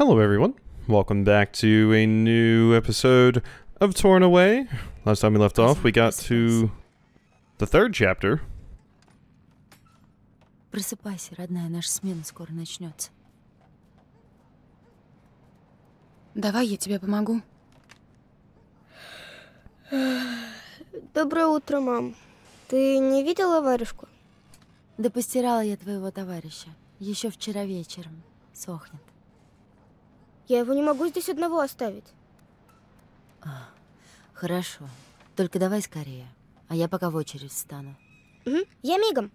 Hello, everyone. Welcome back to a new episode of Torn Away. Last time we left off, we got to the third chapter. Просыпайся, родная, наша смена скоро начнется. Давай, я тебе помогу. Доброе утро, мам. Ты не видела варежку? Да постирала я твоего товарища. Еще вчера вечером. Сохнет. Я его не могу здесь одного оставить. Хорошо. Только давай скорее. А я пока в очередь встану. Я мигом.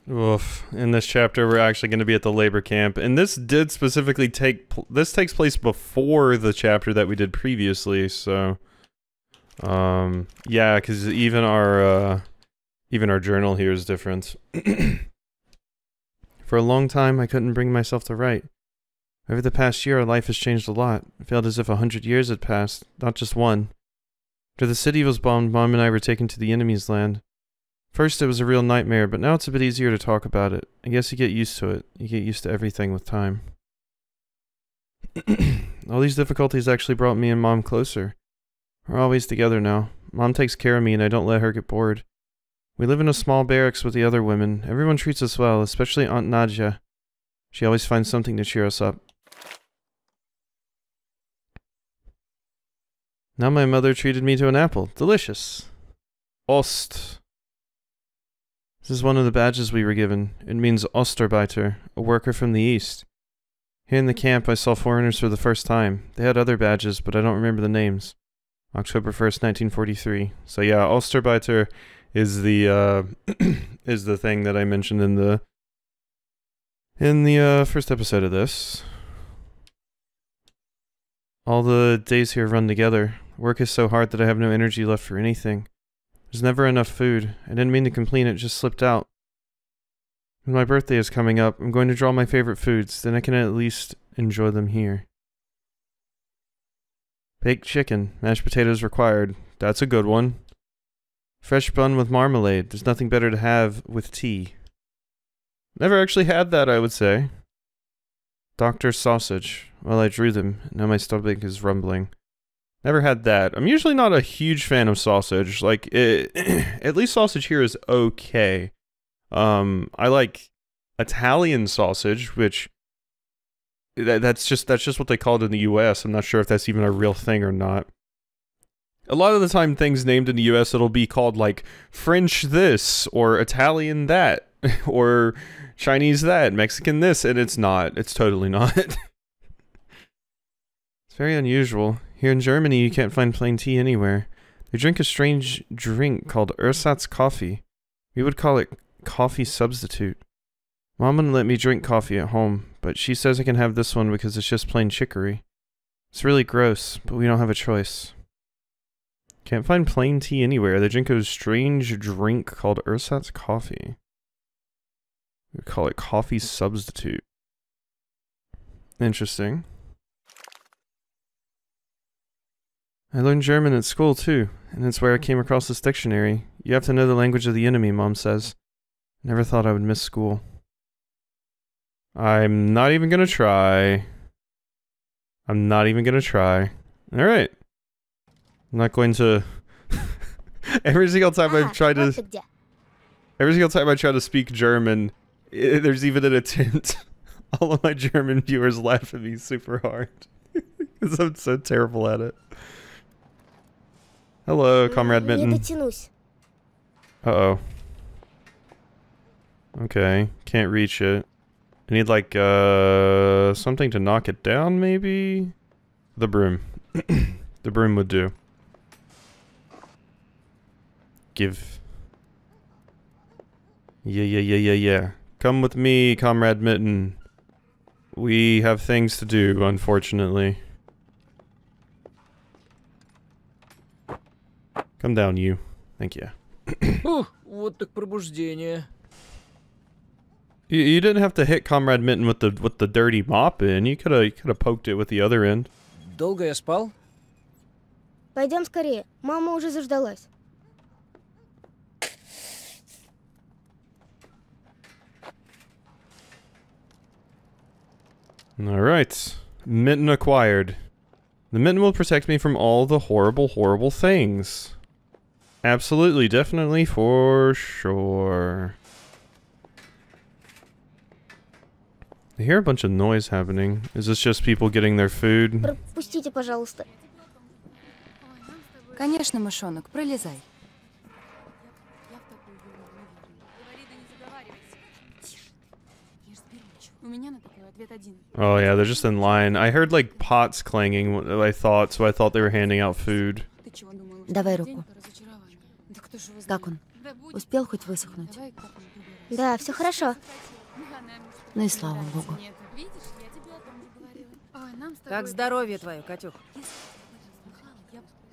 Oof. In this chapter, we're actually going to be at the labor camp, and this did specifically this takes place before the chapter that we did previously. So, yeah, because even our journal here is different. For a long time, I couldn't bring myself to write. Over the past year, our life has changed a lot. It felt as if 100 years had passed, not just one. After the city was bombed, Mom and I were taken to the enemy's land. First, it was a real nightmare, but now it's a bit easier to talk about it. I guess you get used to it. You get used to everything with time. All these difficulties actually brought me and Mom closer. We're always together now. Mom takes care of me and I don't let her get bored. We live in a small barracks with the other women. Everyone treats us well, especially Aunt Nadja. She always finds something to cheer us up. Now my mother treated me to an apple. Delicious. Ost. This is one of the badges we were given. It means Osterbeiter, a worker from the east. Here in the camp, I saw foreigners for the first time. They had other badges, but I don't remember the names. October 1st, 1943. So yeah, Osterbeiter is the is the thing that I mentioned in the first episode of this. All the days here run together. Work is so hard that I have no energy left for anything. There's never enough food. I didn't mean to complain, it just slipped out. When my birthday is coming up, I'm going to draw my favorite foods, then I can at least enjoy them here. Baked chicken, mashed potatoes required. That's a good one. Fresh bun with marmalade. There's nothing better to have with tea. Never actually had that, I would say. Doctor sausage. Well, I drew them. Now my stomach is rumbling. Never had that. I'm usually not a huge fan of sausage. Like, at least sausage here is okay. I like Italian sausage, which that's just what they call it in the US. I'm not sure if that's even a real thing or not. A lot of the time things named in the US, it'll be called like French this, or Italian that, or Chinese that, Mexican this, and it's not. It's totally not. It's very unusual. Here in Germany, you can't find plain tea anywhere. They drink a strange drink called ersatz coffee. We would call it coffee substitute. Mom wouldn't let me drink coffee at home, but she says I can have this one because it's just plain chicory. It's really gross, but we don't have a choice. Can't find plain tea anywhere. They drink a strange drink called ersatz coffee. We call it coffee substitute. Interesting. I learned German at school too, and it's where I came across this dictionary. You have to know the language of the enemy, Mom says. Never thought I would miss school. I'm not even gonna try. I'm not even gonna try. Alright. I'm not going to... Every single time I try to speak German, there's even an attempt. All of my German viewers laugh at me super hard. Because I'm so terrible at it. Hello, Comrade Mitten. Uh-oh. Okay, can't reach it. I need like, something to knock it down, maybe? The broom. The broom would do. Give. Yeah. Come with me, Comrade Mitten. We have things to do, unfortunately. Come down, you. Thank you. Вот так пробуждение. You didn't have to hit Comrade Mitten with the dirty mop in. You could have poked it with the other end. Долго я спал? Пойдем скорее. Мама уже заждалась. Alright. Mitten acquired. The mitten will protect me from all the horrible, horrible things. Absolutely, definitely, for sure. I hear a bunch of noise happening. Is this just people getting their food? Пропустите, пожалуйста. Конечно, мышонок, пролезай. Oh yeah, they're just in line. I heard like pots clanging, so I thought they were handing out food. Давай руку. Как он? Успел хоть высохнуть? Да, все хорошо. Ну и слава богу. Как здоровье твое, Катюх?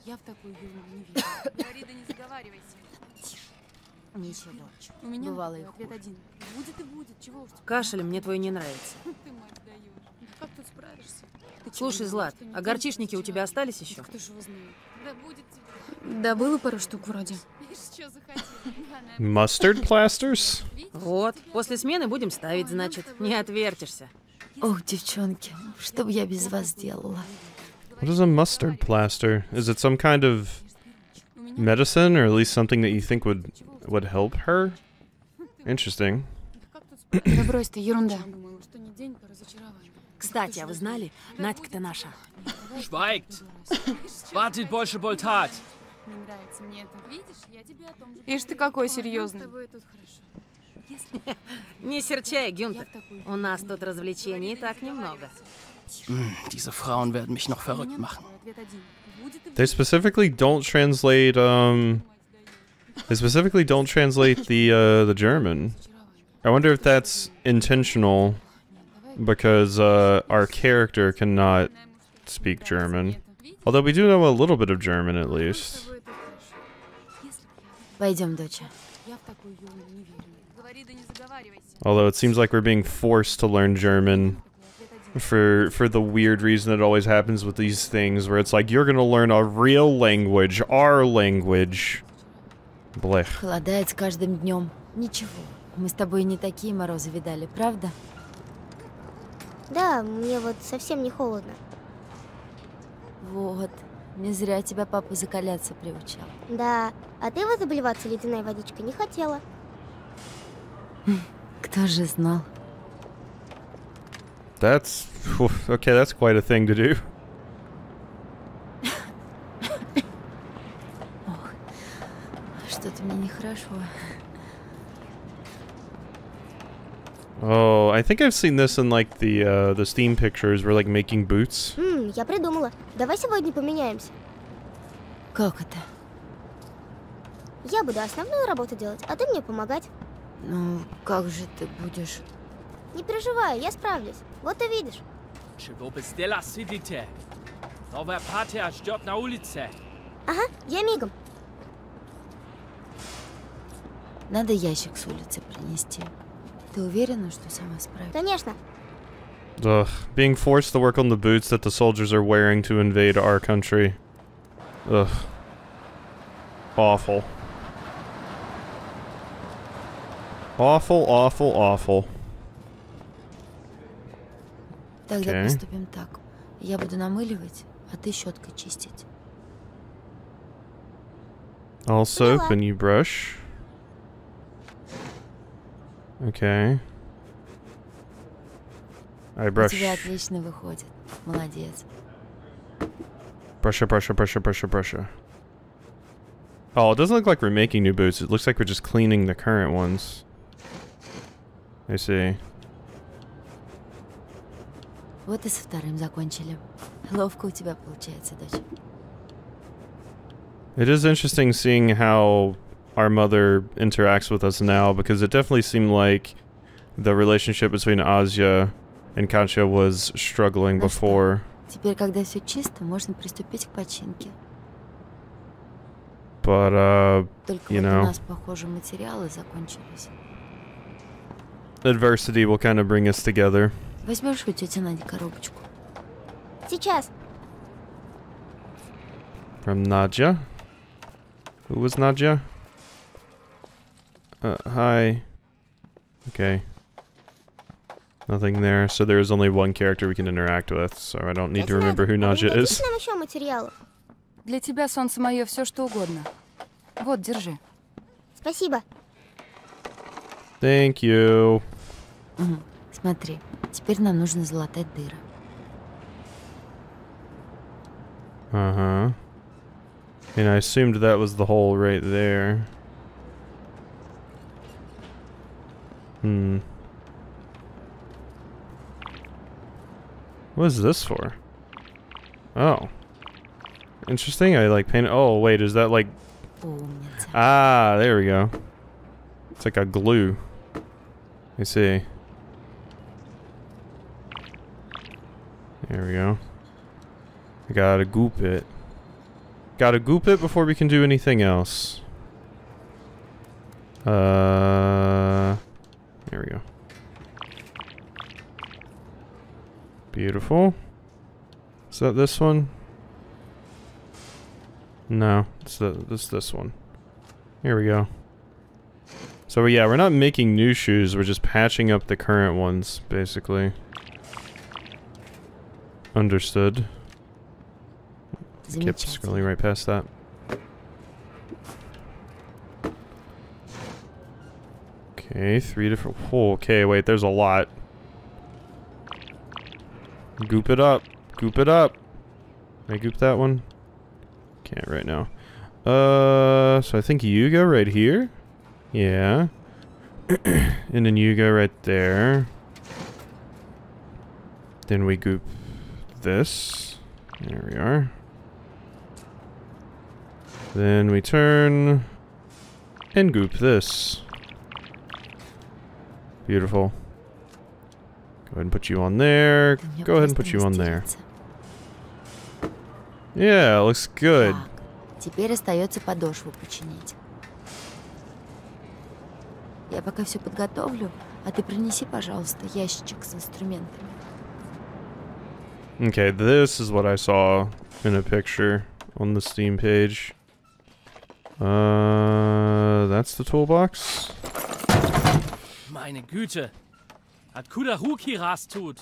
Я в такую не верю. Говори, да не заговаривайся. Ничего. У меня бывало и ответ один. Будет и будет, чего уж. Кашель мне твой не нравится. Ты мать даешь. Как тут справишься? Слушай, Злат, а горчишники у тебя остались еще? Кто ж его знает? Да будет тебе. Да было пару штук вроде. Mustard plasters? Вот, после смены будем ставить, значит. Не отвертишься. Ох, девчонки, что бы я без вас делала? What is a mustard plaster? Is it some kind of medicine, or at least something that you think would help her? Interesting. Да брось ты, ерунда. Кстати, а вы знали, Надька-то наша. Schweigt! Wartet больше Boltat! Ишь ты какой серьезный. Не серчай, Гюнтер. У нас тут развлечений так немного. Diese Frauen werden mich noch verrückt machen. They specifically don't translate the German. I wonder if that's intentional because our character cannot speak German. Although we do know a little bit of German at least. Пойдем, доча. Although it seems like we're being forced to learn German for the weird reason that always happens with these things where it's like you're gonna learn a real language, our language. Blech. Холодает с каждым днем. Ничего. Мы с тобой не такие морозы видали, правда? Да, мне вот совсем не холодно. Вот. Не зря тебя папа закаляться приучал. Да, а ты возобливаться ледяной водичкой не хотела. Кто же знал? That's okay, that's quite a thing to do. Ох, что-то мне нехорошо. Oh, I think I've seen this in like the Steam pictures where like making boots. Я придумала. Давай сегодня поменяемся. Как это? Я буду основную работу делать, а ты мне помогать. Ну, как же ты будешь? Не переживай, я справлюсь. Вот увидишь. Чего bestela sidite? Новая партия ждет на улице. Ага, я мигом. Надо ящик с улицы принести. Ты уверена, что сама справишься? Конечно. Ugh, being forced to work on the boots that the soldiers are wearing to invade our country. Ugh. Awful. Awful, awful, awful. Тогда Окей. поступим так. Я буду намыливать, а ты щеткой чистить. I'll soap Поняла. and you brush. Okay. I У brush. тебя отлично выходит. Молодец. Brusher, brusher, brusher, brusher, brusher. Oh, it doesn't look like we're making new boots. It looks like we're just cleaning the current ones. I see. Вот и со вторым закончили. Ловко у тебя получается, дочь. It is interesting seeing how our mother interacts with us now, because it definitely seemed like the relationship between Asya and Katya was struggling Ну что, before. Теперь, когда все чисто, можно приступить к починке. But, Только You вот know. у нас, похоже, материалы закончились. adversity will kind of bring us together. Возьмешь у тети Нади коробочку? Сейчас. From Nadja. Who was Nadja? Hi. Okay. Nothing there. So there is only one character we can interact with, so I don't need to remember who Nadja is. Нам еще материалов. Для тебя, солнце мое, все что угодно. Вот, держи. Спасибо. Thank you. Угу. Смотри, теперь нам нужно залатать дыры. Uh-huh. And I assumed that was the hole right there. Hmm. What is this for? Oh. Interesting, I like painted— oh wait, is that like— Умница. ah, there we go. It's like a glue. I see. There we go. I gotta goop it. Gotta goop it before we can do anything else. There we go. Beautiful. Is that this one? No, it's this one. Here we go. So yeah, we're not making new shoes, we're just patching up the current ones, basically. Understood. Kept scrolling right past that. Okay, 3 different— oh, okay, wait, there's a lot. Goop it up. Goop it up. Can I goop that one? Can't right now. So I think you go right here. Yeah. And then you go right there. Then we goop this. There we are. Then we turn and goop this. Beautiful. Go ahead and put you on there. Go ahead and put you on there. Yeah, looks good. Так, теперь остается подошву починить. Я пока все подготовлю, а ты принеси, пожалуйста, ящичек с инструментами. Okay, this is what I saw in a picture on the Steam page. That's the toolbox. Meine Güte. Откуда руки растут?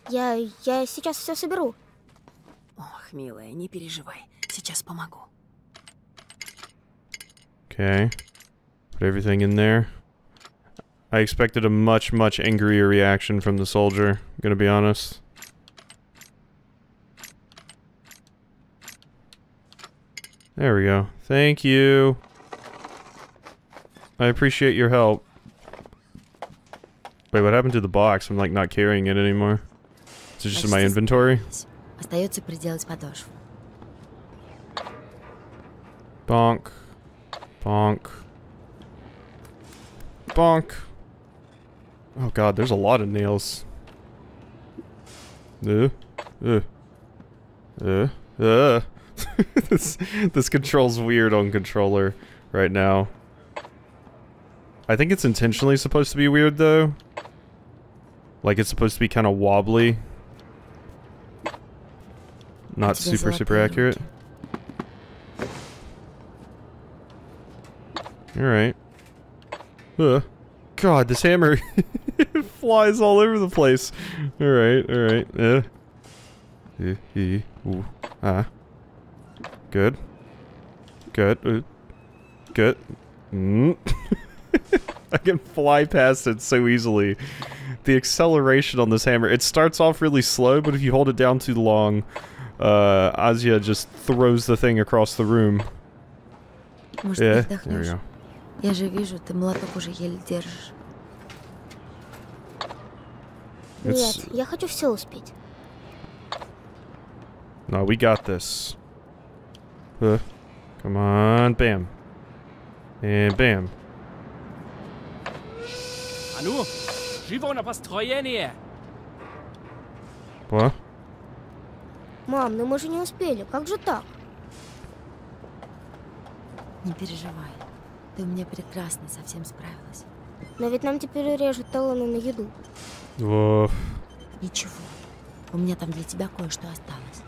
Я сейчас все соберу. Ох, милая, не переживай. Сейчас помогу. Okay. Put everything in there. I expected a much angrier reaction from the soldier, gonna be honest. There we go. Thank you. I appreciate your help. Wait, what happened to the box? I'm like not carrying it anymore. Is it just in my inventory? Остается приделать подошву. Bonk. Bonk. Bonk. Oh god, there's a lot of nails. This control's weird on controller right now. I think it's intentionally supposed to be weird though. Like it's supposed to be kind of wobbly. Not super accurate. Alright. God, this hammer flies all over the place. Alright, alright. Ooh. Ah. Good. Good. Good. I can fly past it so easily. The acceleration on this hammer, it starts off really slow, but if you hold it down too long, Azia just throws the thing across the room. Может, there we go. Я же вижу, ты молоток уже еле держишь. Нет, я хочу все успеть. No, we got this. Come on, bam. And bam. А ну, живо на построение! What? Мам, ну мы же не успели. Как же так? Не переживай. Ты у меня прекрасно со всем справилась. Но ведь нам теперь режут талоны на еду. Ничего. У меня там для тебя кое-что осталось.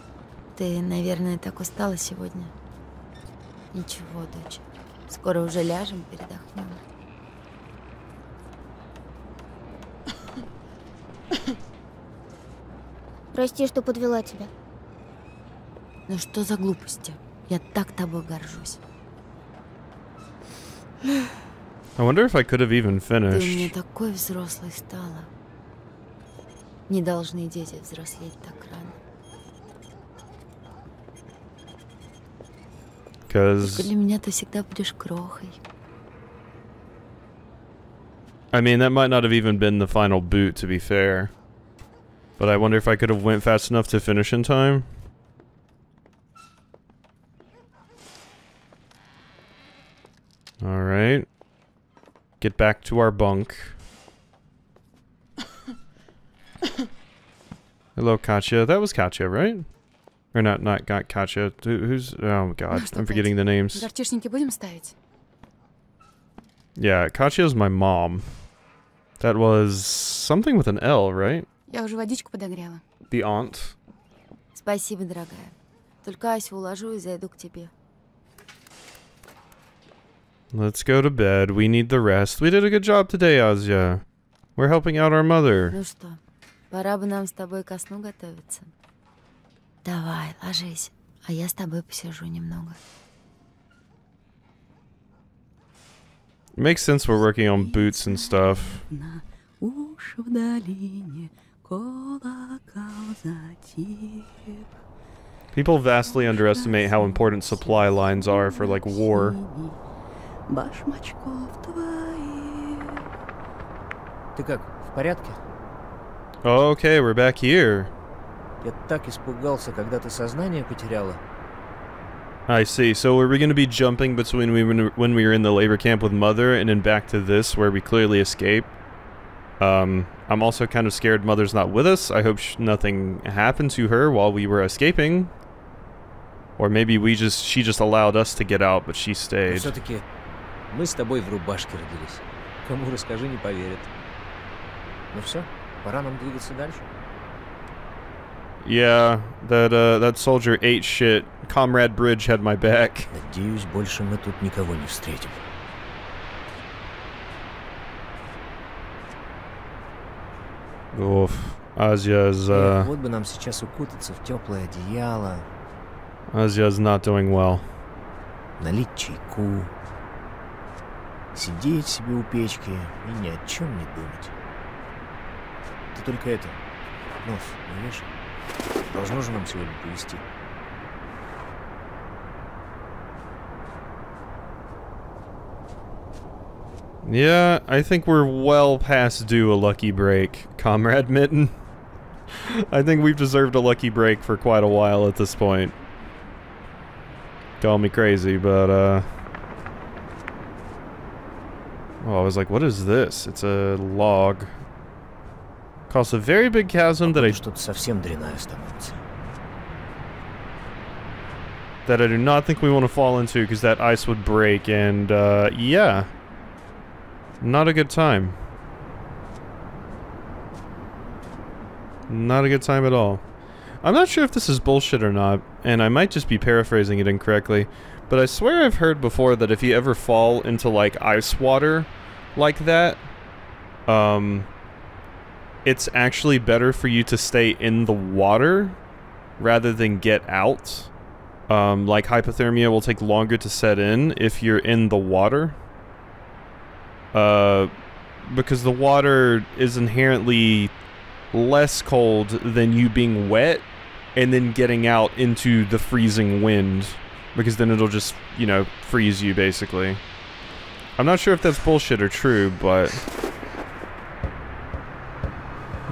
Ты, наверное, так устала сегодня. Ничего, дочь. Скоро уже ляжем, передохнем. Прости, что подвела тебя. Ну что за глупости? Я так тобой горжусь. I wonder if I could have even Ты мне finished. такой взрослый стала. Не должны дети взрослеть так рано. Только Because, для меня ты всегда будешь крохой. I mean, that might not have even been the final boot, to be fair. But I wonder if I could have went fast enough to finish in time. Alright. Get back to our bunk. Hello, Katya. That was Katya, right? Or not Katya. Who's... Oh, God. Ну что, I'm forgetting the names. Горчишники будем ставить? Yeah, Katya's my mom. That was something with an L, right? Я уже водичку подогрела. The aunt. Спасибо, дорогая. Только Асю уложу и зайду к тебе. Let's go to bed. We need the rest. We did a good job today, Asya. We're helping out our mother. Ну что, пора бы нам с тобой ко сну готовиться. Давай, ложись, а я с тобой посижу немного. Makes sense we're working on boots and stuff. Уж в долине колокол затих. People vastly underestimate how important supply lines are for, like, war. Башмачков твоих. Ты как, в порядке? Okay, we're back here. Я так испугался, когда ты сознание потеряла. I see. So are we going to be jumping between when we were in the labor camp with Mother and then back to this where we clearly escape? I'm also kind of scared Mother's not with us. I hope nothing happened to her while we were escaping. Or maybe she just allowed us to get out, but she Но stayed. все-таки мы с тобой в рубашке родились. Кому расскажи, не поверят. Ну все, пора нам двигаться дальше. Yeah, that soldier ate shit. Comrade Bridge had my back. Надеюсь, больше мы тут никого не встретим. Oof. Asya's Вот бы нам сейчас укутаться в теплое одеяло, Asya's not doing well. налить чайку, сидеть себе у печки и ни о чем не думать. Ты только это, нос не вешай. Должно же нам сегодня повезти. Yeah, I think we're well past due a lucky break, Comrade Mitten. I think we've deserved a lucky break for quite a while at this point. Call me crazy, but oh, I was like, what is this? It's a log. Caused a very big chasm that I Что-то совсем дрянное становится. do not think we want to fall into because that ice would break and yeah. Not a good time. Not a good time at all. I'm not sure if this is bullshit or not, and I might just be paraphrasing it incorrectly, but I swear I've heard before that if you ever fall into, like, ice water like that, it's actually better for you to stay in the water rather than get out. Like, hypothermia will take longer to set in if you're in the water. Because the water is inherently less cold than you being wet and then getting out into the freezing wind, because then it'll just, you know, freeze you basically. I'm not sure if that's bullshit or true, but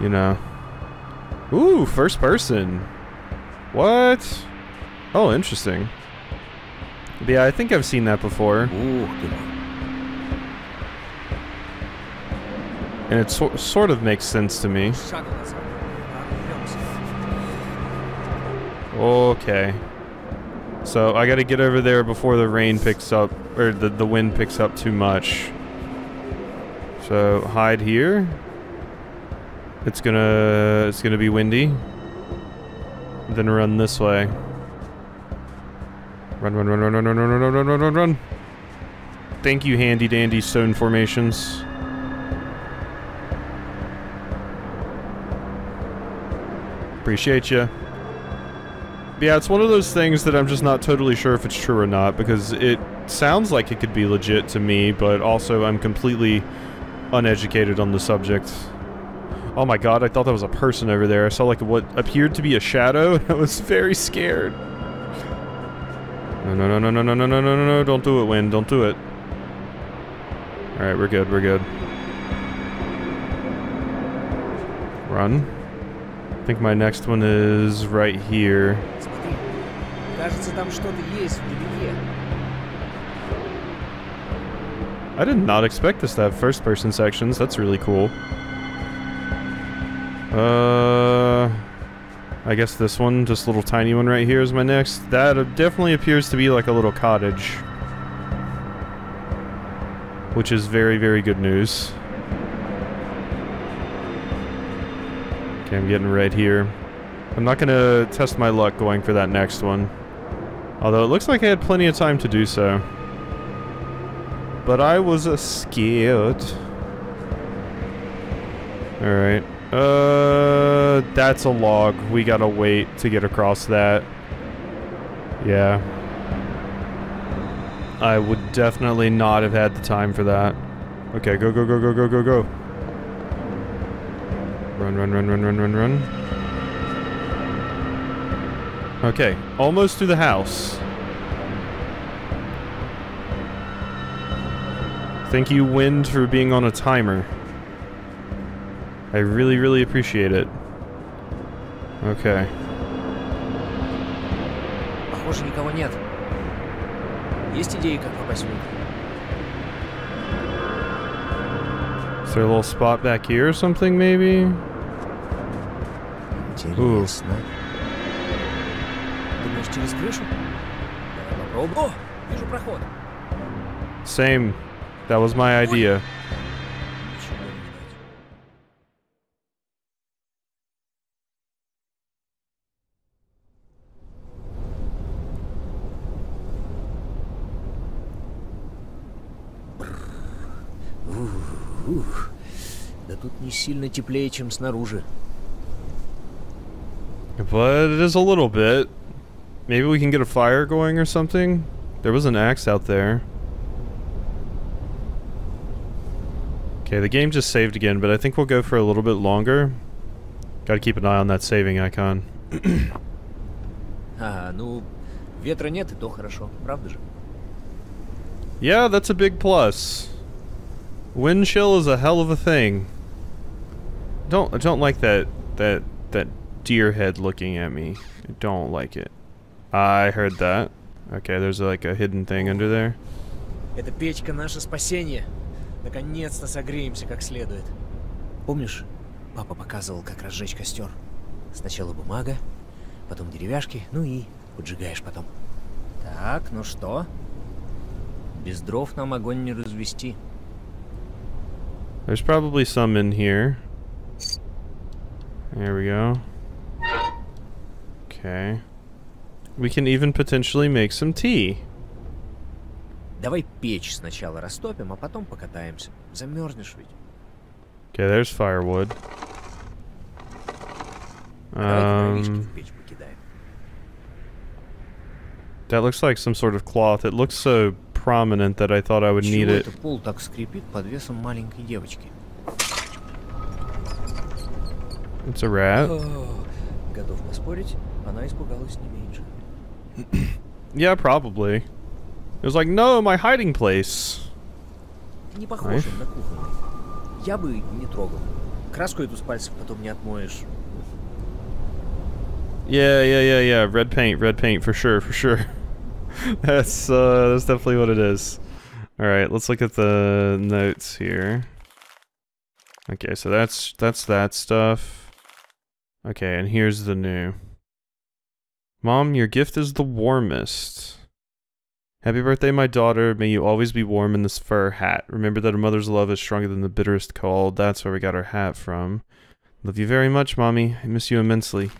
you know. Ooh, first person. What? Oh, interesting. Yeah, I think I've seen that before. Ух ты мой. And it sort of makes sense to me. Шаг назад. Прорвемся. Okay. So I gotta get over there before the rain picks up, or the wind picks up too much. So hide here. It's gonna be windy. Then run this way. Run, run, run, run, run, run, run, run, run, run, run, run. Thank you, handy dandy stone formations. Appreciate you. Yeah, it's one of those things that I'm just not totally sure if it's true or not, because it sounds like it could be legit to me, but also I'm completely uneducated on the subject. Oh my god, I thought that was a person over there. I saw like what appeared to be a shadow, and I was very scared. No, no, no, no, no, no, no, no, no, no, no, don't do it, Wynn, don't do it. Alright, we're good, we're good. Run. I think my next one is right here. Смотри, кажется, там что-то есть вдалеке. I did not expect this to have first-person sections. That's really cool. I guess this one, just a little tiny one right here is my next. That definitely appears to be like a little cottage. Which is very, very good news. Okay, I'm getting right here. I'm not gonna test my luck going for that next one. Although it looks like I had plenty of time to do so. But I was scared. Alright. That's a log. We gotta wait to get across that. Yeah. I would definitely not have had the time for that. Okay, go, go, go, go, go, go, go. Run, run, run, run, run, run, run. Okay, almost to the house. Thank you, Wind, for being on a timer. I really, really appreciate it. Okay. Похоже, никого нет. Есть идеи, как попасть внутрь? Is there a little spot back here or something, maybe? Интересно. Думаешь, через крышу? Давай попробуем. О, вижу проход. Same. That was my idea. Ничего не видать. Да тут не сильно теплее, чем снаружи. But it is a little bit. Maybe we can get a fire going or something? There was an axe out there. Okay, the game just saved again, but I think we'll go for a little bit longer. Gotta keep an eye on that saving icon. Ну, ветра нет, и то хорошо, правда же? Yeah, that's a big plus. Wind chill is a hell of a thing. I don't like that deer head looking at me. I don't like it. I heard that. Okay, there's like a hidden thing under there. Эта печка наше спасение. Наконец-то согреемся как следует. Помнишь, папа показывал, как разжечь костер? Сначала бумага, потом деревяшки, ну и поджигаешь потом. Так, ну что? Без дров нам огонь не развести. There's probably some in here. There we go. Okay. We can even potentially make some tea. Давай печь сначала растопим, а потом покатаемся. Замерзнешь ведь. Okay, there's firewood. Давай в печь покидаем. That looks like some sort of cloth. It looks so prominent that I thought I would need it. Чего это пол так скрипит под весом маленькой девочки? It's a rat. Готов поспорить, она испугалась не меньше. Yeah, probably. It was like, no, my hiding place. Не похоже на кухонный. Я бы не трогал. Краску эту с пальцев потом не отмоешь. Yeah. Red paint for sure. That's definitely what it is. Alright, let's look at the notes here. Okay, so that's that stuff. Okay, and here's the new. Mom, your gift is the warmest. Happy birthday, my daughter. May you always be warm in this fur hat. Remember that a mother's love is stronger than the bitterest cold. That's where we got our hat from. Love you very much, Mommy. I miss you immensely.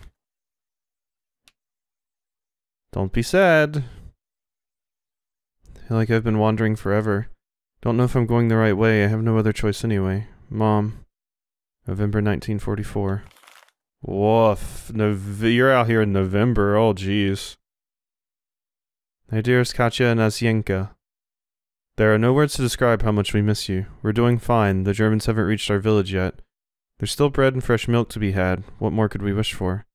Don't be sad. I feel like I've been wandering forever. Don't know if I'm going the right way. I have no other choice anyway. Mom. November 1944. Woof. You're out here in November. Oh, jeez. My dearest Katya and Asienka. There are no words to describe how much we miss you. We're doing fine. The Germans haven't reached our village yet. There's still bread and fresh milk to be had. What more could we wish for?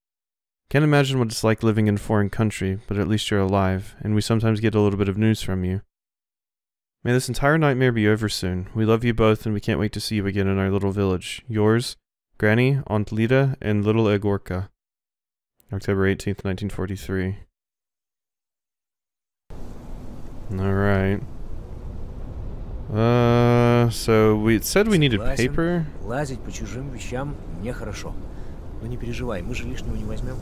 Can't imagine what it's like living in a foreign country, but at least you're alive, and we sometimes get a little bit of news from you. May this entire nightmare be over soon. We love you both, and we can't wait to see you again in our little village. Yours, Granny, Aunt Lida, and little Egorka. October 18th, 1943. Alright. So we said we needed paper. Лазить по чужим вещам нехорошо. Но не переживай, мы же лишнего не возьмем.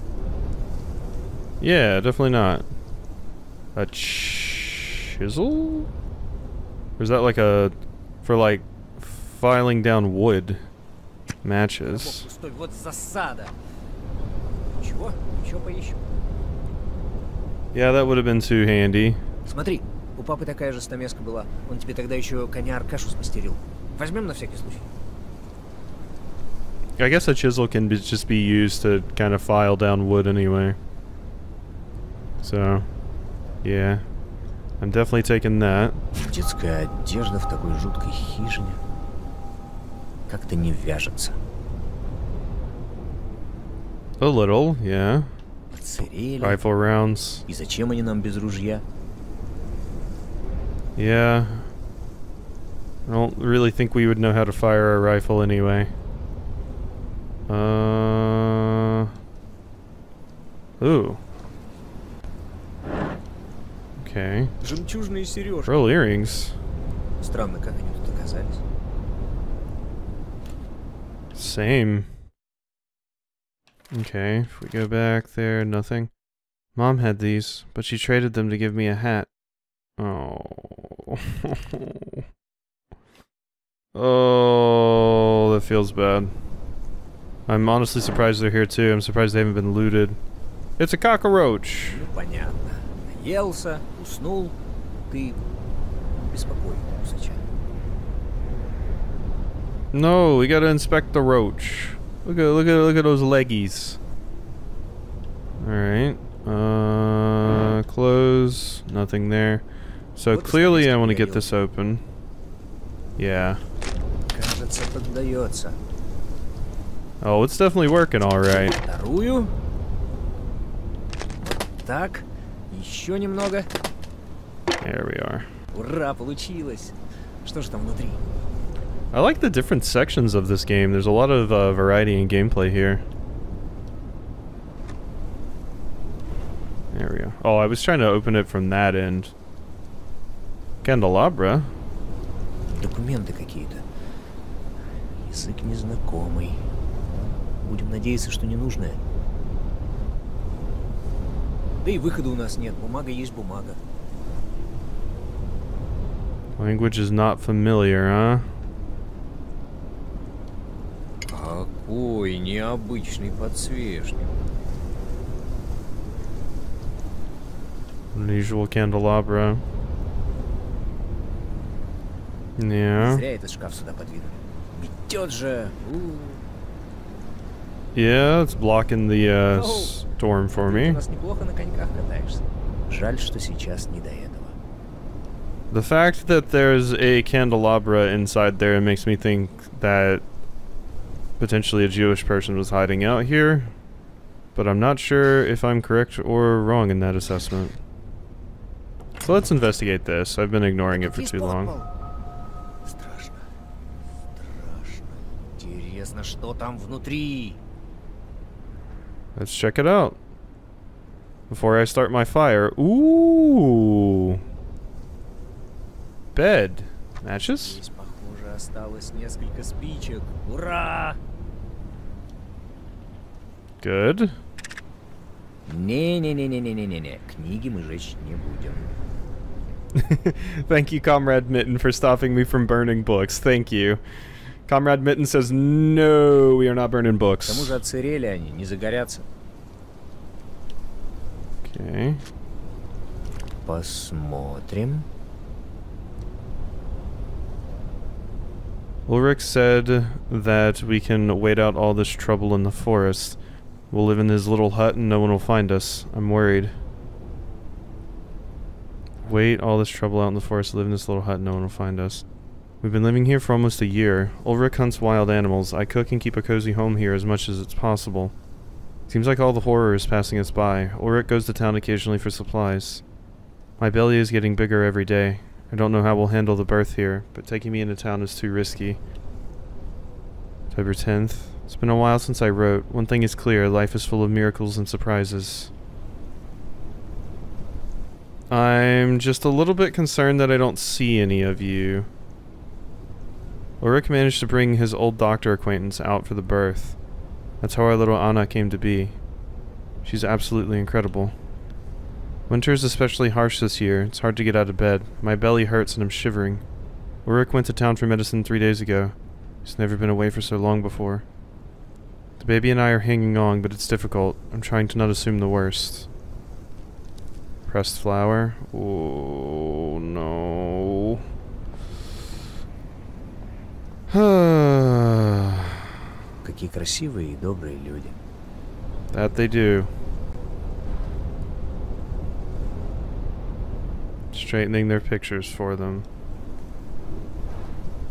Yeah, definitely not. A chisel? Or is that like a... for like filing down wood? Matches. Стой, вот засада. Ничего, ничего поищем. Yeah, that would have been too handy. Смотри, у папы такая же стамеска была. Он тебе тогда еще коня Аркашу смастерил. Возьмем на всякий случай. I guess a chisel can just be used to kind of file down wood anyway. So, yeah. I'm definitely taking that. Детская одежда в такой жуткой хижине. Как-то не вяжется. A little, yeah. Подсырели. Rifle rounds. И зачем они нам без ружья? Yeah. I don't really think we would know how to fire a rifle anyway. Ooh. Okay. Жемчужные сережки. Pearl earrings. Странно, как они тут оказались. Same. Okay, if we go back there, nothing. Mom had these, but she traded them to give me a hat. Oh. Oh, that feels bad. I'm honestly surprised they're here too. I'm surprised they haven't been looted. It's a cockroach! Ну, понятно. Наелся, уснул. Ты беспокой, Сача. No, we gotta inspect the roach. Look at those leggies. Alright. Close. Nothing there. So clearly I want to get this open. Yeah. Кажется, поддается. Oh, it's definitely working alright. Вторую. Так, еще немного. There we are. Ура, получилось. Что же там внутри? I like the different sections of this game. There's a lot of variety in gameplay here. There we go. Oh, I was trying to open it from that end. Candelabra. Документы какие-то. Язык незнакомый. Будем надеяться, что ненужное. Да и выхода у нас нет. Бумага есть бумага. Language is not familiar, huh? Какой необычный подсвечник. Unusual candelabra. Yeah. Зря этот шкаф сюда подвинули. Метет же. Yeah, it's blocking the storm for Ты me. у нас неплохо на коньках катаешься. Жаль, что сейчас не до этого. The fact that there's a candelabra inside there makes me think that potentially a Jewish person was hiding out here, but I'm not sure if I'm correct or wrong in that assessment. So let's investigate this. I've been ignoring it for too long. Страшно. Страшно. Интересно, что там внутри? Let's check it out. Before I start my fire. Ooh. Bed. Matches? Здесь, похоже, осталось несколько спичек. Ура! Good. Не-не-не-не-не-не-не. Книги мы жечь не будем. Thank you, Comrade Mitten, for stopping me from burning books. Thank you. Comrade Mitten says, no, we are not burning К тому books. же отсырели они, не загорятся. Okay. Посмотрим. Ulrich said that we can wait out all this trouble in the forest. We'll live in his little hut and no one will find us. I'm worried. Wait, all this trouble out in the forest, live in this little hut and no one will find us. We've been living here for almost a year. Ulrich hunts wild animals. I cook and keep a cozy home here as much as it's possible. Seems like all the horror is passing us by. Ulrich goes to town occasionally for supplies. My belly is getting bigger every day. I don't know how we'll handle the birth here, but taking me into town is too risky. October 10th. It's been a while since I wrote. One thing is clear, life is full of miracles and surprises. I'm just a little bit concerned that I don't see any of you. Ulrich managed to bring his old doctor acquaintance out for the birth. That's how our little Anna came to be. She's absolutely incredible. Winter is especially harsh this year. It's hard to get out of bed. My belly hurts and I'm shivering. Ulrich went to town for medicine 3 days ago. He's never been away for so long before. The baby and I are hanging on, but it's difficult. I'm trying to not assume the worst. Pressed flower. Oh, no. Какие красивые и добрые люди. That they do. Straightening their pictures for them.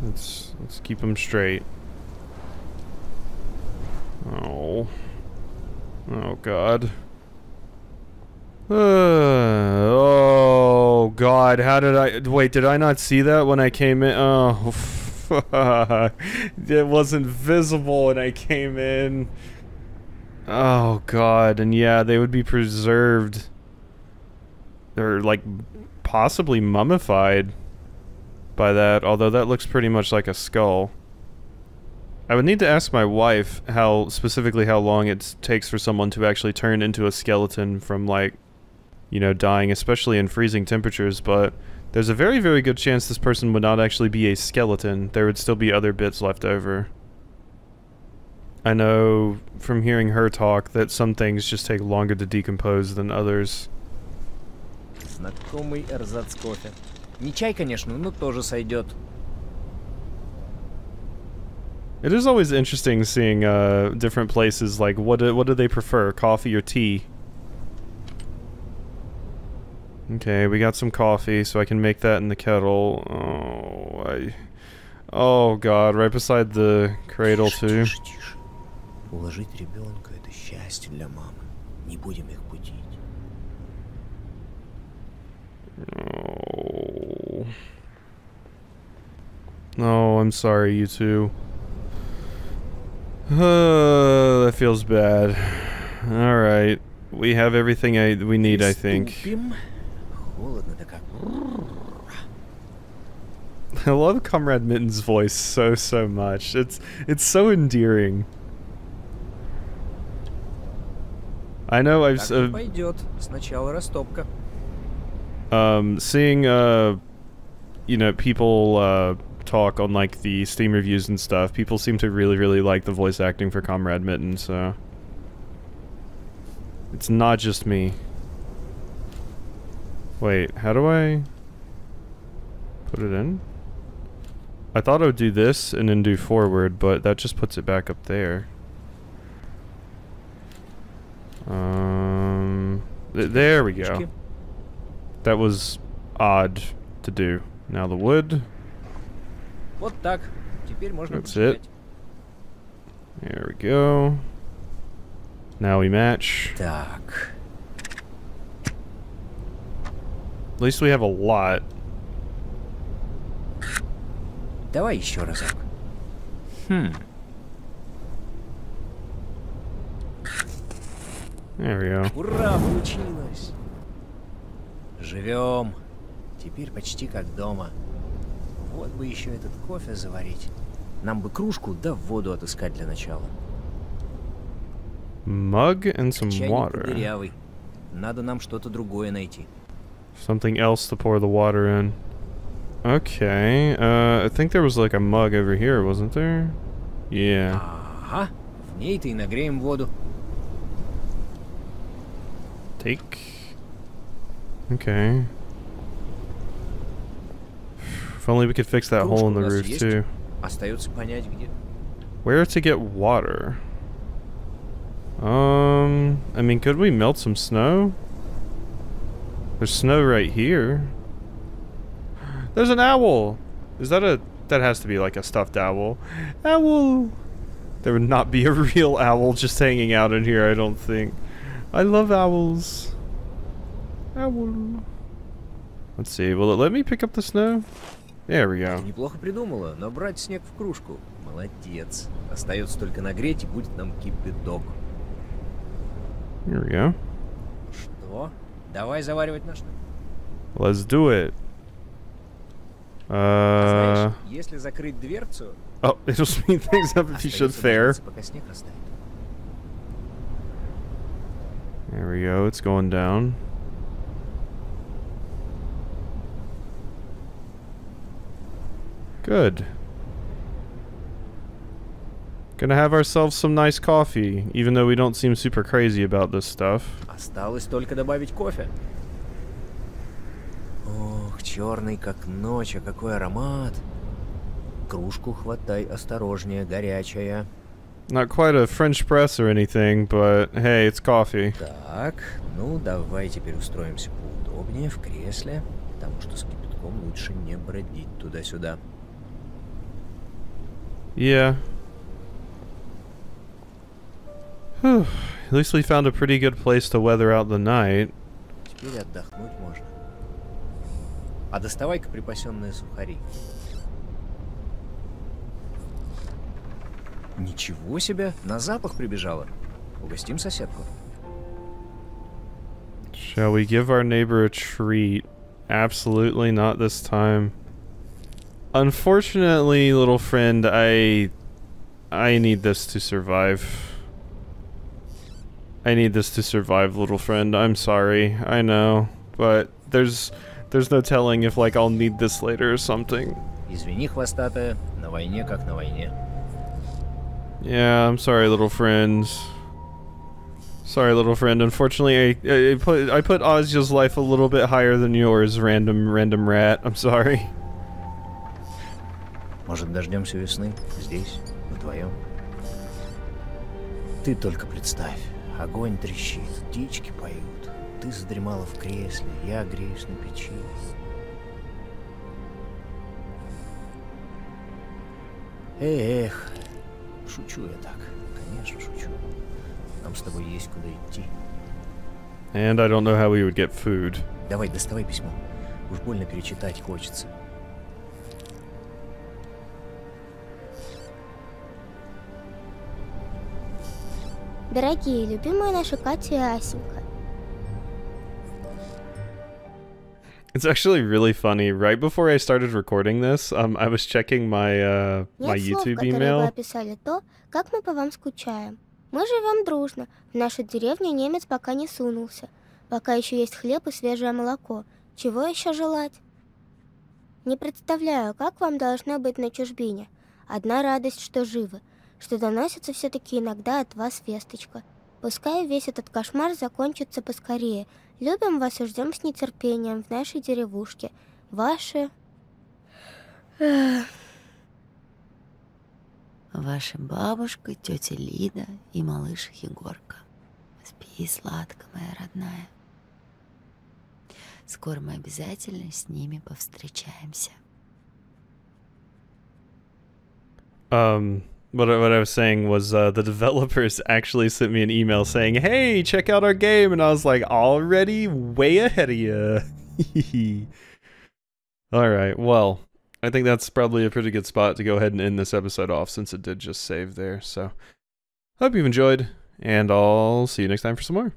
Let's keep them straight. Oh. Oh God. Oh God, how did I... Wait, did I not see that when I came in? Oh, fuck. It wasn't visible when I came in. Oh God, and yeah, they would be preserved. They're like possibly mummified by that, although that looks pretty much like a skull. I would need to ask my wife specifically how long it takes for someone to actually turn into a skeleton from, like, you know, dying, especially in freezing temperatures, but there's a very, very good chance this person would not actually be a skeleton. There would still be other bits left over. I know from hearing her talk that some things just take longer to decompose than others. Знакомый эрзац кофе. Не чай, конечно, но тоже сойдет. It is always interesting seeing different places, like what do they prefer, coffee or tea? Okay, we got some coffee, so I can make that in the kettle. Oh God, right beside the cradle too. Тише, тише. Уложить ребенка — это счастье для мамы. Не будем их будить. Oh. Oh, I'm sorry, you two. That feels bad. Alright. We have everything we need, I think. I love Comrade Mitten's voice so much. It's so endearing. I know I've Пойдет. Сначала растопка. Seeing you know, people talk on like the Steam reviews and stuff, people seem to really like the voice acting for Comrade Mitten, so it's not just me. Wait, how do I put it in? I thought I would do this and then do forward, but that just puts it back up there. There we go. That was odd to do. Now the wood. Вот так. Теперь можно That's it. There we go. Now we match. Так. At least we have a lot. Давай еще разок. There we go. Ура, получилось. Живем. Теперь почти как дома. Вот бы еще этот кофе заварить. Нам бы кружку, да воду отыскать для начала. Mug and some Чайник water. дырявый. Надо нам что-то другое найти. Something else to pour the water in. Okay, I think there was like a mug over here, wasn't there? Yeah. Ага, в ней-то и нагреем воду. Take. Okay. If only we could fix that hole in the roof too. Остается понять, где. Where to get water? I mean, could we melt some snow? There's snow right here. There's an owl! Is that a... That has to be like a stuffed owl. Owl! There would not be a real owl just hanging out in here, I don't think. I love owls. Owl. Let's see, will it let me pick up the snow? There we go. Неплохо придумала, набрать снег в кружку. Молодец. Остается только нагреть, и будет нам кипяток. Here we go. Что? Давай заваривать наш. Let's do it. Знаешь, если закрыть дверцу... Oh, it'll speed things up if you should fair. Пока снег растает. There we go, it's going down. Good. Gonna have ourselves some nice coffee, even though we don't seem super crazy about this stuff. Осталось только добавить кофе. Ох, черный как ночь, а какой аромат. Кружку хватай осторожнее, горячая. Not quite a French press or anything, but hey, it's coffee. Так, ну давай теперь устроимся поудобнее в кресле, потому что с кипятком лучше не бродить туда-сюда. Yeah. Whew. At least we found a pretty good place to weather out the night. Теперь отдохнуть можно. А доставай-ка припасенные сухари. Ничего себе, на запах прибежала. Угостим соседку. Shall we give our neighbor a treat? Absolutely not this time. Unfortunately, little friend, I need this to survive. I need this to survive, little friend. I'm sorry. I know, but there's no telling if like I'll need this later or something. Извини, хвостатая, на войне как на войне. Yeah, I'm sorry, little friend. Sorry, little friend. Unfortunately, I put Ozya's life a little bit higher than yours, random rat. I'm sorry. Может, дождемся весны? Здесь, вдвоем. Ты только представь. Огонь трещит, птички поют. Ты задремала в кресле, я греюсь на печи. Эх, шучу я так. Конечно, шучу. Нам с тобой есть куда идти. And I don't know how we would get food. Давай, доставай письмо. Уж больно перечитать хочется. Дорогие, любимая наша Катя и Асенька. It's actually really funny. Right before I started recording this, I was checking my my YouTube email. Вы описали то, как мы по вам скучаем. Мы живем дружно. В нашу деревню немец пока не сунулся. Пока еще есть хлеб и свежее молоко. Чего еще желать? Не представляю, как вам должно быть на чужбине. Одна радость, что живы, что доносится все-таки иногда от вас весточка. Пускай весь этот кошмар закончится поскорее. Любим вас и ждем с нетерпением в нашей деревушке. Ваши... Ваша бабушка, тетя Лида и малыш Егорка. Спи сладко, моя родная. Скоро мы обязательно с ними повстречаемся. What I was saying was the developers actually sent me an email saying, "Hey, check out our game," and I was like, "Already way ahead of you." All right, well, I think that's probably a pretty good spot to go ahead and end this episode off since it did just save there. So, hope you've enjoyed, and I'll see you next time for some more.